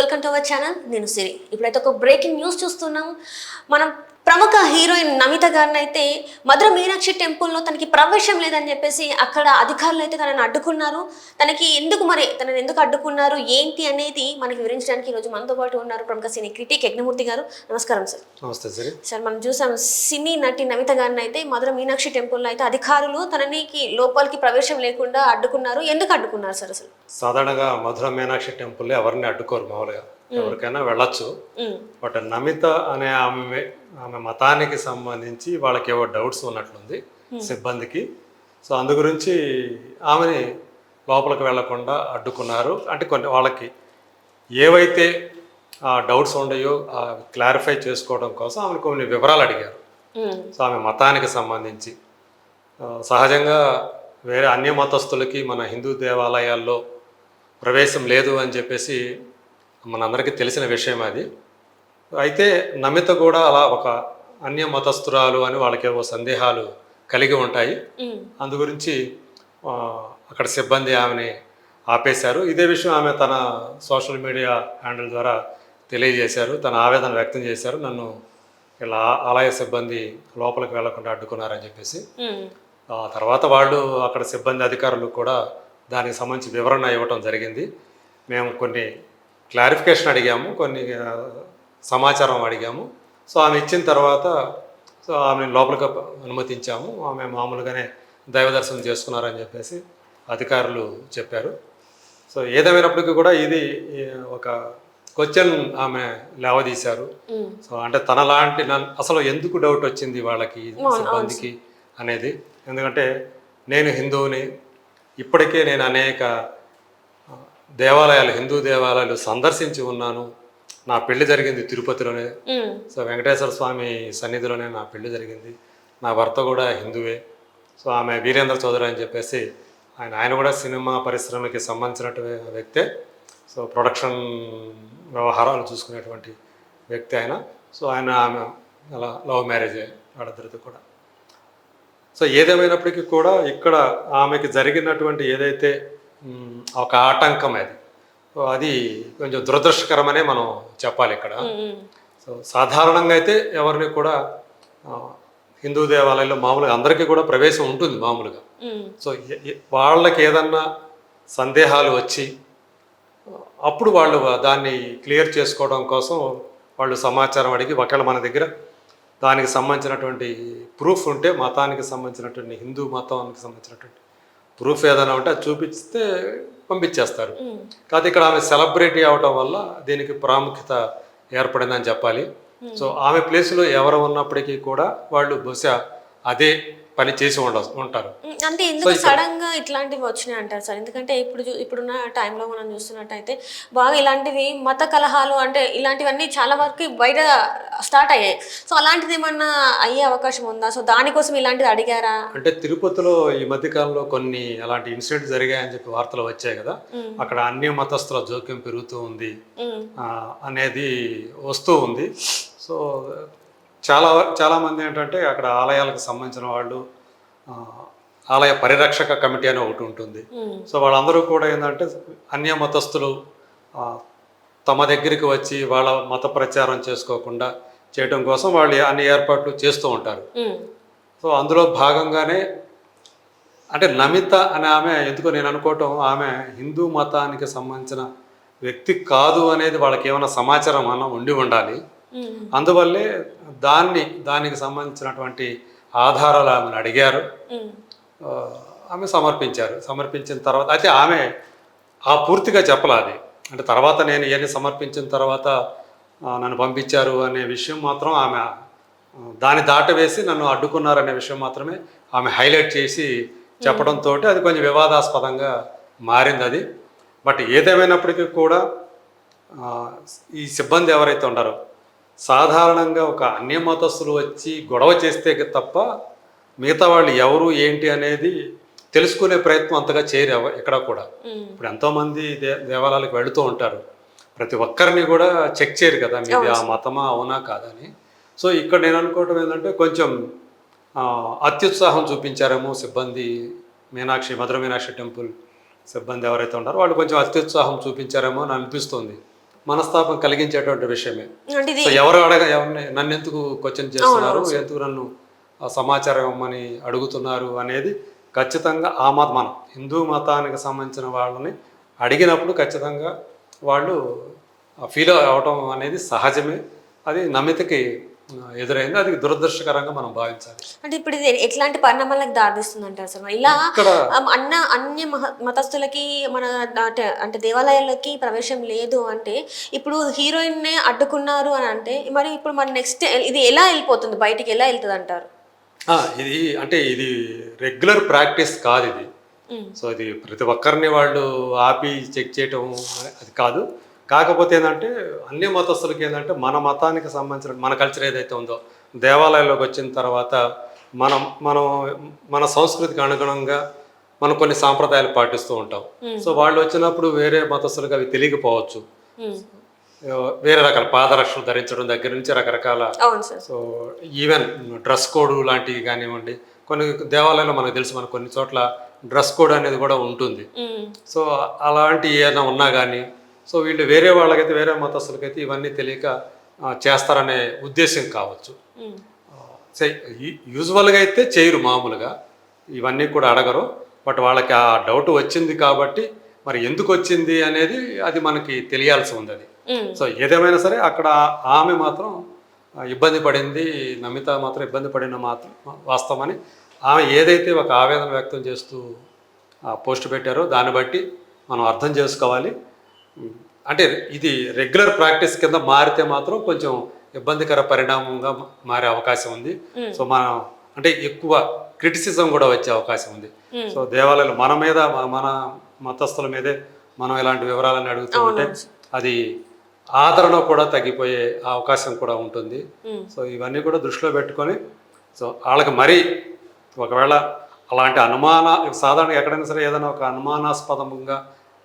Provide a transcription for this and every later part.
Welcome to our channel. నేను సిరి. ఇప్పుడైతే ఒక బ్రేకింగ్ న్యూస్ చూస్తున్నాం. మనం ప్రముఖ హీరోయిన్ నమిత గారిని అయితే మధుర మీనాక్షి టెంపుల్లో తనకి ప్రవేశం లేదని చెప్పేసి అక్కడ అధికారులు అయితే తనని అడ్డుకున్నారు. తనని ఎందుకు అడ్డుకున్నారు ఏంటి అనేది మనకి వివరించడానికి ఈరోజు మనతో పాటు ఉన్నారు ప్రముఖ సినీ క్రిటిక్ యజ్ఞమూర్తి గారు. నమస్కారం సార్. నమస్తే సార్. సార్, మనం చూసాం సినీ నటి నమిత గారిని అయితే మధుర మీనాక్షి టెంపుల్లో అయితే అధికారులు తనకి లోపలికి ప్రవేశం లేకుండా అడ్డుకున్నారు. ఎందుకు అడ్డుకున్నారు సార్? అసలు సాధారణంగా మధుర మీనాక్షి టెంపుల్ ఎవరిని అడ్డుకోరు, మామూలుగా ఎవరికైనా వెళ్ళొచ్చు. బట్ నమిత అనే ఆమె మతానికి సంబంధించి వాళ్ళకి ఏవో డౌట్స్ ఉన్నట్లుంది సిబ్బందికి. సో అందు గురించి ఆమెని లోపలికి వెళ్లకుండా అడ్డుకున్నారు. అంటే కొన్ని వాళ్ళకి ఏవైతే డౌట్స్ ఉన్నాయో క్లారిఫై చేసుకోవడం కోసం ఆమెను కొన్ని వివరాలు అడిగారు. సో ఆమె మతానికి సంబంధించి సహజంగా వేరే అన్య మతస్థులకి మన హిందూ దేవాలయాల్లో ప్రవేశం లేదు అని చెప్పేసి మనందరికీ తెలిసిన విషయం అది. అయితే నమిత కూడా అలా ఒక అన్య మతస్థురాలు అని వాళ్ళకేవో సందేహాలు కలిగి ఉంటాయి. అందు గురించి అక్కడ సిబ్బంది ఆమెని ఆపేశారు. ఇదే విషయం ఆమె తన సోషల్ మీడియా హ్యాండిల్ ద్వారా తెలియజేశారు. తన ఆవేదన వ్యక్తం చేశారు. నన్ను ఇలా ఆలయ సిబ్బంది లోపలికి వెళ్లకుండా అడ్డుకున్నారని చెప్పేసి. తర్వాత వాళ్ళు అక్కడ సిబ్బంది అధికారులు కూడా దానికి సంబంధించి వివరణ ఇవ్వటం జరిగింది. మేము కొన్ని క్లారిఫికేషన్ అడిగాము, కొన్ని సమాచారం అడిగాము. సో ఆమె ఇచ్చిన తర్వాత ఆమెను లోపలికి అనుమతించాము. ఆమె మామూలుగానే దైవ దర్శనం చేసుకున్నారని చెప్పేసి అధికారులు చెప్పారు. సో ఏదేమైనప్పటికీ కూడా ఇది ఒక క్వశ్చన్ ఆమె లేవదీశారు. సో అంటే తనలాంటి అసలు ఎందుకు డౌట్ వచ్చింది వాళ్ళకి సిబ్బందికి అనేది. ఎందుకంటే నేను హిందువుని, ఇప్పటికే నేను అనేక దేవాలయాలు, హిందూ దేవాలయాలు సందర్శించి ఉన్నాను. నా పెళ్లి జరిగింది తిరుపతిలోనే. సో వెంకటేశ్వర స్వామి సన్నిధిలోనే నా పెళ్లి జరిగింది. నా భర్త కూడా హిందువే. సో ఆమె వీరేంద్ర చౌదరి అని చెప్పేసి ఆయన కూడా సినిమా పరిశ్రమకి సంబంధించినటువంటి వ్యక్తే. సో ప్రొడక్షన్ వ్యవహారాలు చూసుకునేటువంటి వ్యక్తి ఆయన. సో ఆమె అలా లవ్ మ్యారేజే వాళ్ళిద్దరితో కూడా. సో ఏదేమైనప్పటికీ కూడా ఇక్కడ ఆమెకి జరిగినటువంటి ఏదైతే ఒక ఆటంకం అది కొంచెం దురదృష్టకరమనే మనం చెప్పాలి ఇక్కడ. సో సాధారణంగా అయితే ఎవరిని కూడా హిందూ దేవాలయంలో మామూలుగా అందరికీ కూడా ప్రవేశం ఉంటుంది మామూలుగా. సో వాళ్ళకి ఏదన్నా సందేహాలు వచ్చి అప్పుడు వాళ్ళు దాన్ని క్లియర్ చేసుకోవడం కోసం వాళ్ళు సమాచారం అడిగి, ఒకవేళ మన దగ్గర దానికి సంబంధించినటువంటి ప్రూఫ్ ఉంటే, మతానికి సంబంధించినటువంటి హిందూ మతానికి సంబంధించినటువంటి ప్రూఫ్ ఏదైనా ఉంటే అది చూపిస్తే పంపించేస్తారు. కాదు ఇక్కడ ఆమె సెలబ్రిటీ అవటం వల్ల దీనికి ప్రాముఖ్యత ఏర్పడిందని చెప్పాలి. సో ఆమె ప్లేస్లో ఎవరు ఉన్నప్పటికీ కూడా వాళ్ళు బహుశా అదే పని చేసి ఉంటారు. అంటే ఎందుకు సడన్ గా ఇట్లాంటివి వచ్చినాయి అంటారు సార్? ఎందుకంటే ఇప్పుడున్న టైంలో మనం చూస్తున్నట్టయితే బాగా ఇలాంటివి మత కలహాలు అంటే ఇలాంటివన్నీ చాలా వరకు బయట స్టార్ట్ అయ్యాయి. సో అలాంటిది ఏమన్నా అయ్యే అవకాశం ఉందా? సో దానికోసం ఇలాంటిది అడిగారా? అంటే తిరుపతిలో ఈ మధ్య కాలంలో కొన్ని అలాంటి ఇన్సిడెంట్స్ జరిగాయని చెప్పి వార్తలు వచ్చాయి కదా. అక్కడ అన్య మతస్థుల జోక్యం పెరుగుతూ ఉంది అనేది వస్తూ ఉంది. సో చాలామంది ఏంటంటే అక్కడ ఆలయాలకు సంబంధించిన వాళ్ళు, ఆలయ పరిరక్షక కమిటీ అని ఒకటి ఉంటుంది. సో వాళ్ళందరూ కూడా ఏంటంటే అన్య మతస్థులు తమ దగ్గరికి వచ్చి వాళ్ళ మత ప్రచారం చేసుకోకుండా చేయడం కోసం వాళ్ళు అన్ని ఏర్పాట్లు చేస్తూ ఉంటారు. సో అందులో భాగంగానే అంటే నమిత అనే ఆమె ఎందుకో నేను అనుకోవటం, ఆమె హిందూ మతానికి సంబంధించిన వ్యక్తి కాదు అనేది వాళ్ళకి ఏమైనా సమాచారం అన్న ఉండి ఉండాలి. అందువల్లే దానికి సంబంధించినటువంటి ఆధారాలు ఆమెను అడిగారు. ఆమె సమర్పించిన తర్వాత అయితే ఆమె పూర్తిగా చెప్పలేదు. అంటే తర్వాత నేను ఇవన్నీ సమర్పించిన తర్వాత నన్ను పంపించారు అనే విషయం మాత్రం ఆమె దాన్ని దాటవేసి నన్ను అడ్డుకున్నారనే విషయం మాత్రమే ఆమె హైలైట్ చేసి చెప్పడంతో అది కొంచెం వివాదాస్పదంగా మారింది అది. బట్ ఏదేమైనప్పటికీ కూడా ఈ సిబ్బంది ఎవరైతే ఉన్నారో సాధారణంగా ఒక అన్య మతస్థులు వచ్చి గొడవ చేస్తే తప్ప మిగతా వాళ్ళు ఎవరు ఏంటి అనేది తెలుసుకునే ప్రయత్నం అంతగా చేయరు ఎక్కడ కూడా. ఇప్పుడు ఎంతోమంది దేవాలయాలకు వెళుతూ ఉంటారు, ప్రతి ఒక్కరిని కూడా చెక్ చేయరు కదా మీది ఆ మతమా అవునా కాదని. సో ఇక్కడ నేను అనుకోవటం ఏంటంటే కొంచెం అత్యుత్సాహం చూపించారేమో సిబ్బంది, మధుర మీనాక్షి టెంపుల్ సిబ్బంది ఎవరైతే ఉంటారో వాళ్ళు కొంచెం అత్యుత్సాహం చూపించారేమో అని అనిపిస్తుంది. మనస్తాపం కలిగించేటువంటి విషయమే. అంటే ఇది సో ఎవరిని నన్ను ఎందుకు క్వశ్చన్ చేస్తున్నారు, ఎందుకు నన్ను ఆ సమాచారం ఇవ్వమని అడుగుతున్నారు అనేది ఖచ్చితంగా ఆ మన హిందూ మతానికి సంబంధించిన వాళ్ళని అడిగినప్పుడు ఖచ్చితంగా వాళ్ళు ఫీల్ అవటం అనేది సహజమే. అది నమితకి ఎదురైంది, అది దురదృష్టకరంగా మనం భావించాలి. అంటే ఇప్పుడు ఇది ఎట్లాంటి పరిణామాలకు దారితీస్తుంది అంటారు సార్? ఇలా ఇక్కడ అన్య మతస్థులకి మన అంటే దేవాలయాలకి ప్రవేశం లేదు అంటే, ఇప్పుడు హీరోయిన్నే అడ్డుకున్నారు అని అంటే, మరి ఇప్పుడు మన నెక్స్ట్ ఇది ఎలా వెళ్ళిపోతుంది, బయటికి ఎలా వెళ్తుంది అంటారు? ఇది అంటే ఇది రెగ్యులర్ ప్రాక్టీస్ కాదు ఇది. సో ఇది ప్రతి ఒక్కరిని వాళ్ళు ఆపి చెక్ చేయటం అది కాదు. కాకపోతే ఏంటంటే అన్ని మతస్థులకి ఏంటంటే మన మతానికి సంబంధించిన మన కల్చర్ ఏదైతే ఉందో దేవాలయంలోకి వచ్చిన తర్వాత మనం మనం మన సంస్కృతికి అనుగుణంగా మనం కొన్ని సాంప్రదాయాలు పాటిస్తూ ఉంటాం. సో వాళ్ళు వచ్చినప్పుడు వేరే మతస్థులకు అవి తెలియకపోవచ్చు. వేరే రకాల పాదరక్షలు ధరించడం దగ్గర నుంచి రకరకాల, సో ఈవెన్ డ్రెస్ కోడ్ లాంటివి కానివ్వండి, కొన్ని దేవాలయాల్లో మనకు తెలుసు, మనకు కొన్ని చోట్ల డ్రెస్ కోడ్ అనేది కూడా ఉంటుంది. సో అలాంటి ఏదైనా ఉన్నా కానీ సో వీళ్ళు వేరే వాళ్ళకైతే వేరే మతస్థులకైతే ఇవన్నీ తెలియక చేస్తారనే ఉద్దేశం కావచ్చు. యూజువల్గా అయితే చేయరు, మామూలుగా ఇవన్నీ కూడా అడగరు. బట్ వాళ్ళకి ఆ డౌట్ వచ్చింది కాబట్టి మరి ఎందుకు వచ్చింది అనేది అది మనకి తెలియాల్సి ఉంది. అది సో ఏదేమైనా సరే అక్కడ ఆమె మాత్రం ఇబ్బంది పడింది, నమిత మాత్రం ఇబ్బంది పడిన మాత్రం వాస్తవమని ఆమె ఏదైతే ఒక ఆవేదన వ్యక్తం చేస్తూ పోస్ట్ పెట్టారో దాన్ని బట్టి మనం అర్థం చేసుకోవాలి. అంటే ఇది రెగ్యులర్ ప్రాక్టీస్ కింద మారితే మాత్రం కొంచెం ఇబ్బందికర పరిణామంగా మారే అవకాశం ఉంది. సో మనం అంటే ఎక్కువ క్రిటిసిజం కూడా వచ్చే అవకాశం ఉంది. సో దేవాలయాలు మన మీద మన మతస్థుల మీదే మనం ఇలాంటి వివరాలను అడుగుతూ ఉంటే అది ఆదరణ కూడా తగ్గిపోయే అవకాశం కూడా ఉంటుంది. సో ఇవన్నీ కూడా దృష్టిలో పెట్టుకొని సో వాళ్ళకి మరీ ఒకవేళ అలాంటి సాధారణంగా ఎక్కడైనా సరే ఏదైనా ఒక అనుమానాస్పదంగా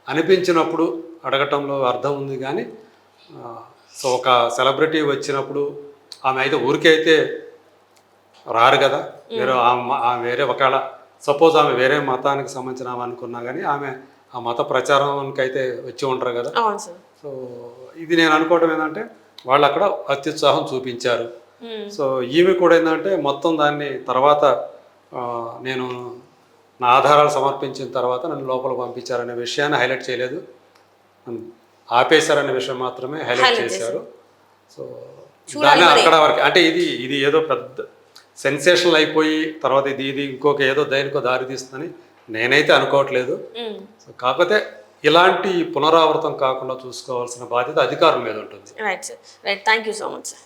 అనిపించినప్పుడు అడగటంలో అర్థం ఉంది. కానీ సో ఒక సెలబ్రిటీ వచ్చినప్పుడు ఆమె అయితే ఊరికే అయితే రారు కదా, వేరే ఒకవేళ సపోజ్ ఆమె వేరే మతానికి సంబంధించిన ఆమె అనుకున్నా కానీ ఆమె ఆ మత ప్రచారానికి అయితే వచ్చి ఉంటారు కదా. సో ఇది నేను అనుకోవడం ఏంటంటే వాళ్ళు అక్కడ అత్యుత్సాహం చూపించారు. సో ఈమె కూడా ఏంటంటే మొత్తం దాన్ని తర్వాత నేను నా ఆధారాలు సమర్పించిన తర్వాత నన్ను లోపల పంపించారనే విషయాన్ని హైలైట్ చేయలేదు, ఆపేశారనే విషయం మాత్రమే హైలైట్ చేశారు. సో దాన్ని అక్కడ వరకు అంటే ఇది ఏదో పెద్ద సెన్సేషనల్ అయిపోయి తర్వాత ఇది ఇంకొక ఏదో దేనికో దారి తీస్తుందని నేనైతే అనుకోవట్లేదు. సో కాకపోతే ఇలాంటి పునరావృతం కాకుండా చూసుకోవాల్సిన బాధ్యత అధికారుల మీద ఉంటుంది. Right sir, right. Thank you so much sir.